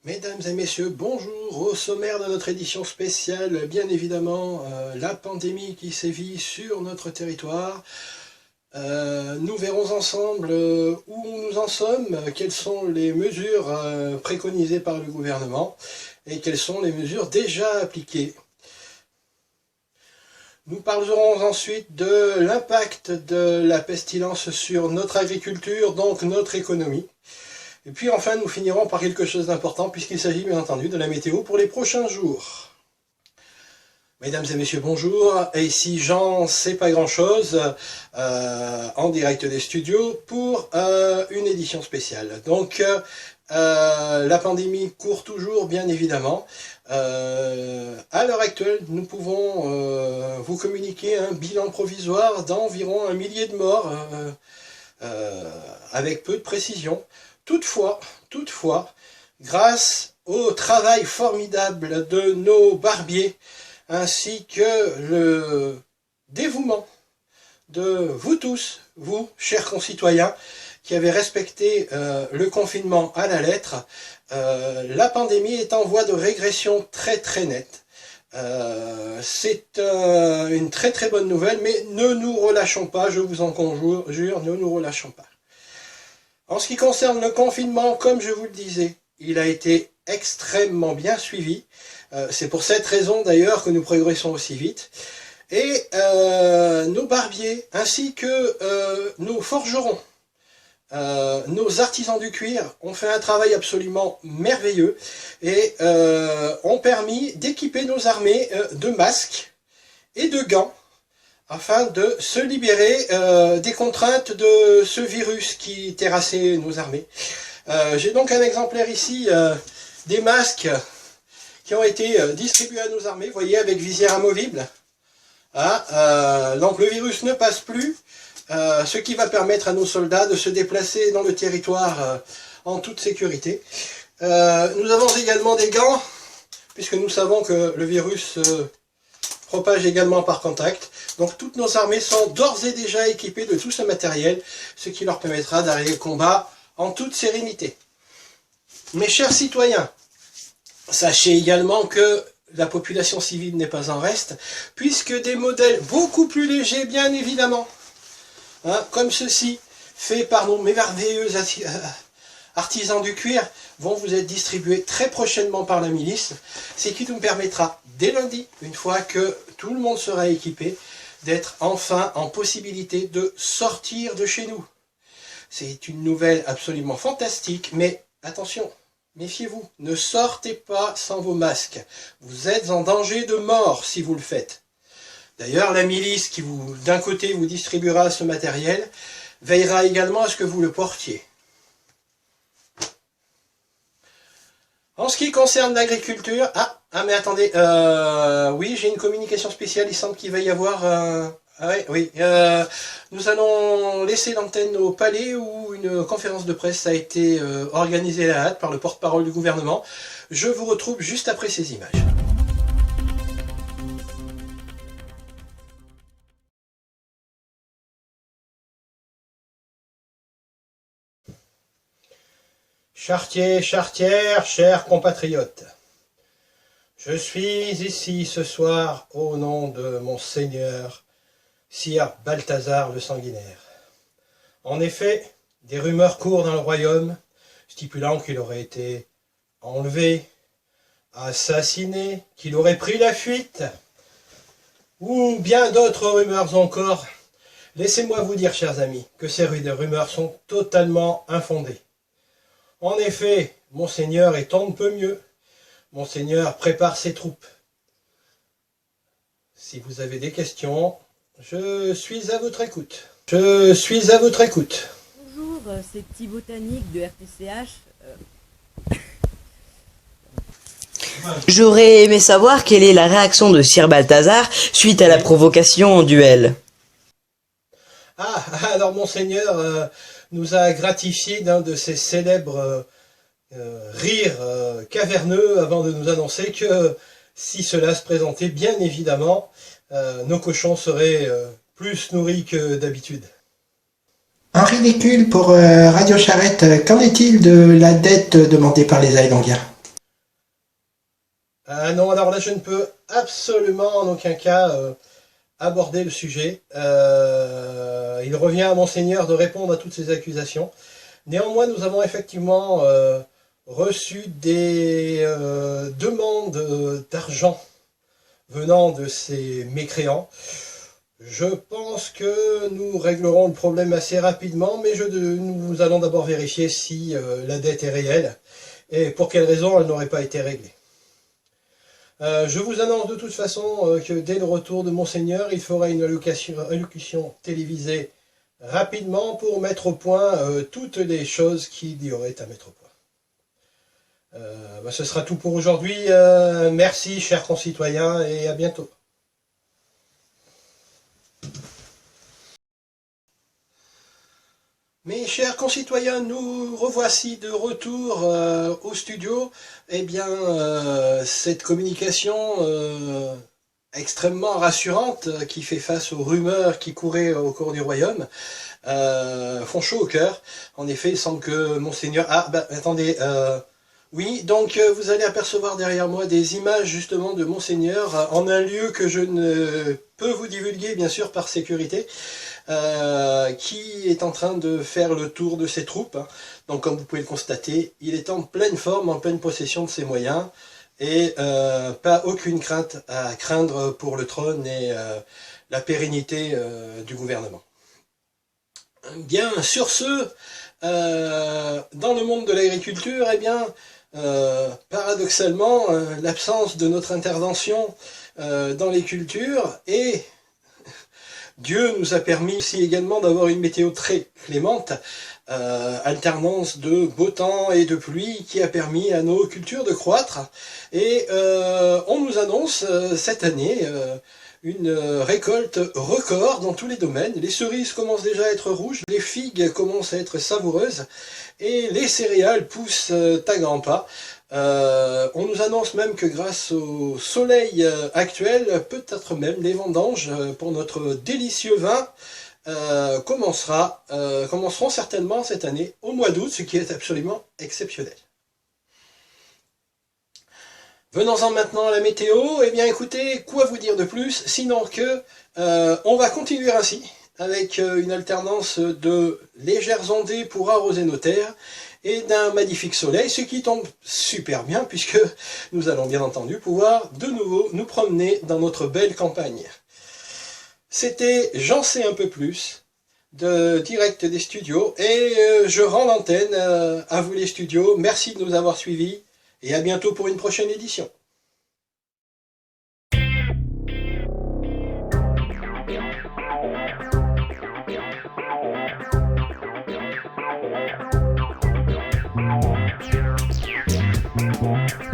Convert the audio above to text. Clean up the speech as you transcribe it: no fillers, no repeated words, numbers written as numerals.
Mesdames et messieurs, bonjour. Au sommaire de notre édition spéciale, bien évidemment, la pandémie qui sévit sur notre territoire. Nous verrons ensemble où nous en sommes, quelles sont les mesures préconisées par le gouvernement et quelles sont les mesures déjà appliquées. Nous parlerons ensuite de l'impact de la pestilence sur notre agriculture, donc notre économie. Et puis enfin, nous finirons par quelque chose d'important, puisqu'il s'agit bien entendu de la météo pour les prochains jours. Mesdames et messieurs, bonjour. Et ici Jean, c'est pas grand-chose, en direct des studios pour une édition spéciale. Donc, la pandémie court toujours, bien évidemment. À l'heure actuelle, nous pouvons vous communiquer un bilan provisoire d'environ 1 millier de morts, avec peu de précision. Toutefois, grâce au travail formidable de nos barbiers, ainsi que le dévouement de vous tous, vous, chers concitoyens, qui avez respecté le confinement à la lettre, la pandémie est en voie de régression très nette. C'est une très bonne nouvelle, mais ne nous relâchons pas, je vous en conjure, ne nous relâchons pas. En ce qui concerne le confinement, comme je vous le disais, il a été extrêmement bien suivi. C'est pour cette raison d'ailleurs que nous progressons aussi vite. Et nos barbiers, ainsi que nos forgerons, nos artisans du cuir ont fait un travail absolument merveilleux et ont permis d'équiper nos armées de masques et de gants, afin de se libérer des contraintes de ce virus qui terrassait nos armées. J'ai donc un exemplaire ici des masques qui ont été distribués à nos armées, vous voyez, avec visière amovible. Donc le virus ne passe plus, ce qui va permettre à nos soldats de se déplacer dans le territoire en toute sécurité. Nous avons également des gants, puisque nous savons que le virus propage également par contact. Donc toutes nos armées sont d'ores et déjà équipées de tout ce matériel, ce qui leur permettra d'arriver au combat en toute sérénité. Mes chers citoyens, sachez également que la population civile n'est pas en reste, puisque des modèles beaucoup plus légers, bien évidemment, comme ceci, faits par nos merveilleux artisans du cuir, vont vous être distribués très prochainement par la milice, ce qui nous permettra, dès lundi, une fois que tout le monde sera équipé, d'être enfin en possibilité de sortir de chez nous. C'est une nouvelle absolument fantastique, mais attention, méfiez-vous, ne sortez pas sans vos masques. Vous êtes en danger de mort si vous le faites. D'ailleurs, la milice qui d'un côté vous distribuera ce matériel, veillera également à ce que vous le portiez. En ce qui concerne l'agriculture, mais attendez, oui, j'ai une communication spéciale, il semble qu'il va y avoir, nous allons laisser l'antenne au palais où une conférence de presse a été organisée à la hâte par le porte-parole du gouvernement. Je vous retrouve juste après ces images. Chartiers, chartières, chers compatriotes, je suis ici ce soir au nom de mon Seigneur, Sire Balthazar le Sanguinaire. En effet, des rumeurs courent dans le royaume, stipulant qu'il aurait été enlevé, assassiné, qu'il aurait pris la fuite, ou bien d'autres rumeurs encore. Laissez-moi vous dire, chers amis, que ces rumeurs sont totalement infondées. En effet, Monseigneur est on ne peut mieux. Monseigneur prépare ses troupes. Si vous avez des questions, je suis à votre écoute. Je suis à votre écoute. Bonjour, c'est Thibaut Tannic de RTCH. J'aurais aimé savoir quelle est la réaction de Sir Balthazar suite à la provocation en duel. Alors Monseigneur nous a gratifié d'un de ses célèbres rires caverneux avant de nous annoncer que si cela se présentait, bien évidemment, nos cochons seraient plus nourris que d'habitude. Un ridicule pour Radio Charrette. Qu'en est-il de la dette demandée par les Haïlanguiens? Ah non, alors là je ne peux absolument en aucun cas aborder le sujet. Il revient à Monseigneur de répondre à toutes ces accusations. Néanmoins, nous avons effectivement reçu des demandes d'argent venant de ces mécréants. Je pense que nous réglerons le problème assez rapidement, mais nous allons d'abord vérifier si la dette est réelle et pour quelle raison elle n'aurait pas été réglée. Je vous annonce de toute façon que dès le retour de Monseigneur, il fera une allocution télévisée rapidement pour mettre au point toutes les choses qu'il y aurait à mettre au point. Ce sera tout pour aujourd'hui. Merci, chers concitoyens, et à bientôt. Mes chers concitoyens, nous revoici de retour au studio. Eh bien, cette communication extrêmement rassurante qui fait face aux rumeurs qui couraient au cours du royaume font chaud au cœur. En effet, il semble que Monseigneur... Ah, attendez... Oui, donc vous allez apercevoir derrière moi des images justement de Monseigneur en un lieu que je ne peux vous divulguer bien sûr par sécurité, qui est en train de faire le tour de ses troupes. Donc comme vous pouvez le constater, il est en pleine forme, en pleine possession de ses moyens, et pas aucune crainte à craindre pour le trône et la pérennité du gouvernement. Bien, sur ce, dans le monde de l'agriculture, eh bien, paradoxalement, l'absence de notre intervention dans les cultures et Dieu nous a permis aussi également d'avoir une météo très clémente, alternance de beau temps et de pluie qui a permis à nos cultures de croître. Et on nous annonce cette année une récolte record dans tous les domaines. Les cerises commencent déjà à être rouges, les figues commencent à être savoureuses et les céréales poussent à grands pas. On nous annonce même que grâce au soleil actuel, peut-être même les vendanges pour notre délicieux vin commenceront certainement cette année au mois d'août, ce qui est absolument exceptionnel. Venons-en maintenant à la météo. Eh bien écoutez, quoi vous dire de plus, sinon que on va continuer ainsi, avec une alternance de légères ondées pour arroser nos terres, et d'un magnifique soleil, ce qui tombe super bien, puisque nous allons bien entendu pouvoir de nouveau nous promener dans notre belle campagne. C'était J'en sais un peu plus, de direct des studios, et je rends l'antenne à vous les studios. Merci de nous avoir suivis, et à bientôt pour une prochaine édition. Thank you.